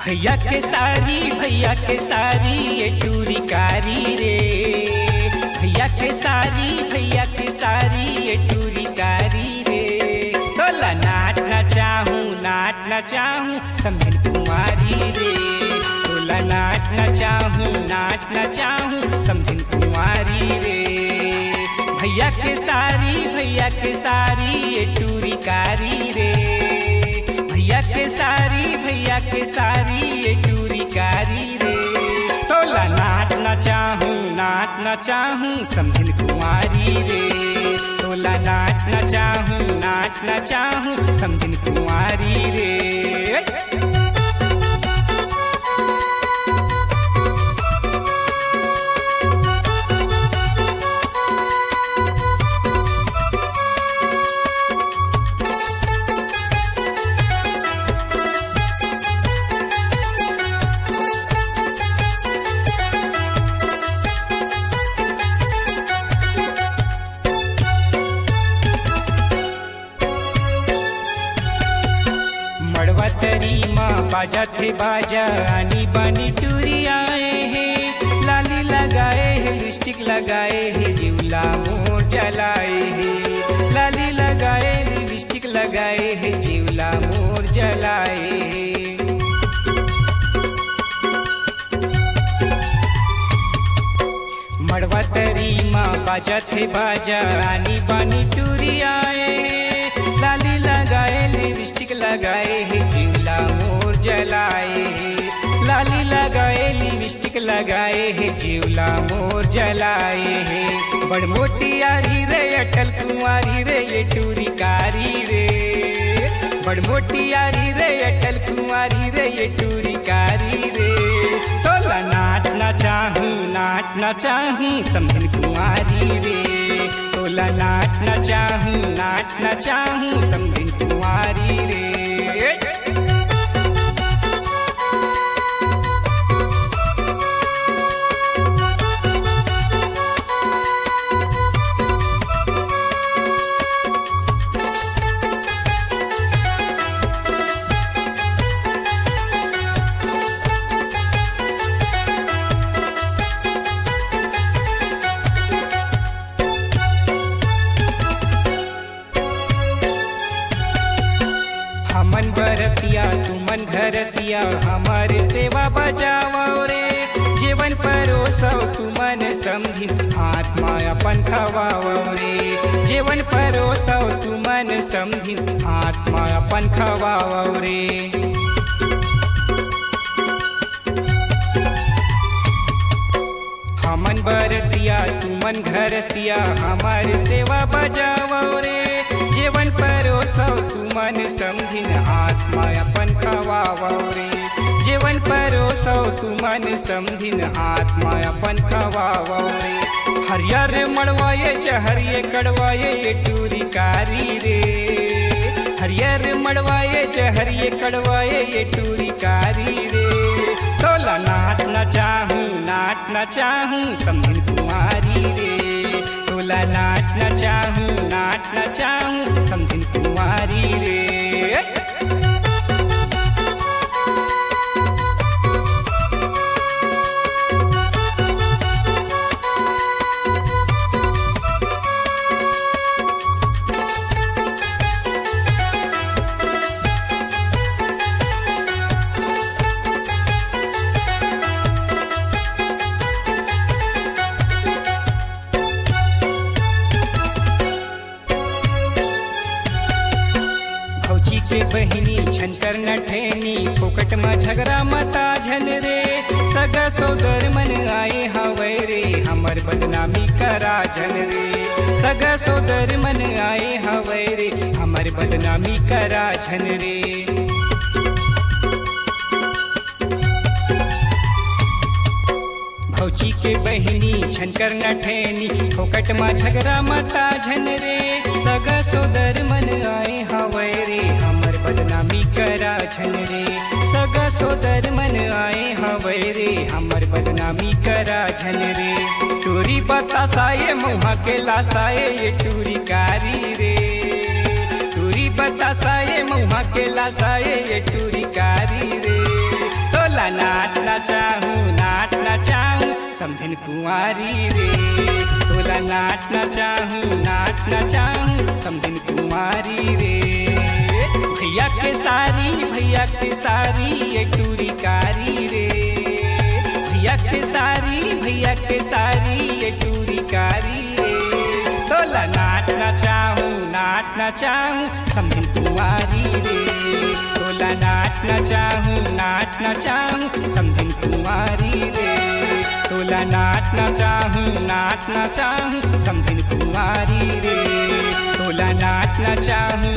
भैया के सारी ये टूरी कारी रे। भैया के सारी ये टूरी कारी रे। तोला नाच न चाहूँ समझन कुमारी रे। तोला नाच न चाहूँ समझन कुमारी रे। भैया के सारी ये टूरी कारी रे। भैया के सारी ये टूरी कारी रे। तोला नाच न चाहूँ समझन कुमारी रे। तोला नाच न चाहूँ समझन कुमारी रे। मड़वतरी माँ बाजा थे बाजा आनी बानी टूरी आए हैं। लाली लगाए है लिपस्टिक लगाए है जीवला मोर जलाए है। लाली लगाए लिपस्टिक लगाए है जीवला मोर जलाए है। मड़वतरी माँ बाजा थे बाजा आनी बानी टूरी आए हैं। लाली लगाए लिपस्टिक लगाए है जीवला मोर जलाए है। लाली लगाए लिपस्टिक लगाए है जीवला मोर जलाए है। बड़ मोटी यारी रे अटल कुंवारी रे ये टूरी कारी रे। बड़ मोटी यारी रे अटल कुंवारी रे ये टूरी कारी रे। तोला नाच न चाहूँ समझन कुंवारी रे। तोला नाच न चाहूँ समझन कुंवारी रे। हमन बरतिया तुमन घरतिया हमारे सेवा बजाओ रे। जीवन परोसो तुमन समझी हाथ माँ अपन खवाओ रे। जीवन परोसो तुमन समझी हाथ माँ अपन खवाओ रे। हमन बरतिया तुमन घरतिया हमारे सेवा बजाओ रे। जीवन परोसो तुमन समझिन आत्मा अपन खवाओ रे। जीवन परोसो तुमन समझिन आत्मा अपन खवाओ रे। हरियर मड़वाए चहरिए कड़वाए ये टूरी कारी रे। हरियर मड़वाए चहरिए कड़वाए ये टूरी कारी रे। तोला नाच न चाहूँ समझन कुमारी रे। तोला नाच न चाहूँ समझन कुमारी रे। के बहिनी छनकर नठेनी फोकट में झगड़ा मता झन रे। सगा सोदर मन आए हवै रे हमर बदनामी करा झन रे। सगा सोदर मन आए हवै रे हमर बदनामी करा झन रे। भौजी के बहिनी छनकर नठेनी फोकट में झगड़ा मता झन रे। सगा सोदर मन आए हवै रे हमर बदनामी करा झन रे। सगा सोदर मन आए हवै रे हमर बदनामी करा झन रे। टूरी बतासाए मुहा के लासाए ये टूरी कारी रे। टूरी बतासाए मुहा के लासाए ये टूरी कारी रे। तो समधिन कुंवारी रे। तोला नाचना चाहूँ समधिन कुंवारी रे। भैया के सारी ये टूरी कारी रे। भैया के सारी ये टूरी कारी रे। तोला नाचना चाहूँ समधिन कुंवारी रे। तोला नाचना चाहूँ समधिन कुंवारी रे। तोला नाचना चाहूँ समधिन कुंवारी रे। तोला नाचना चाहूँ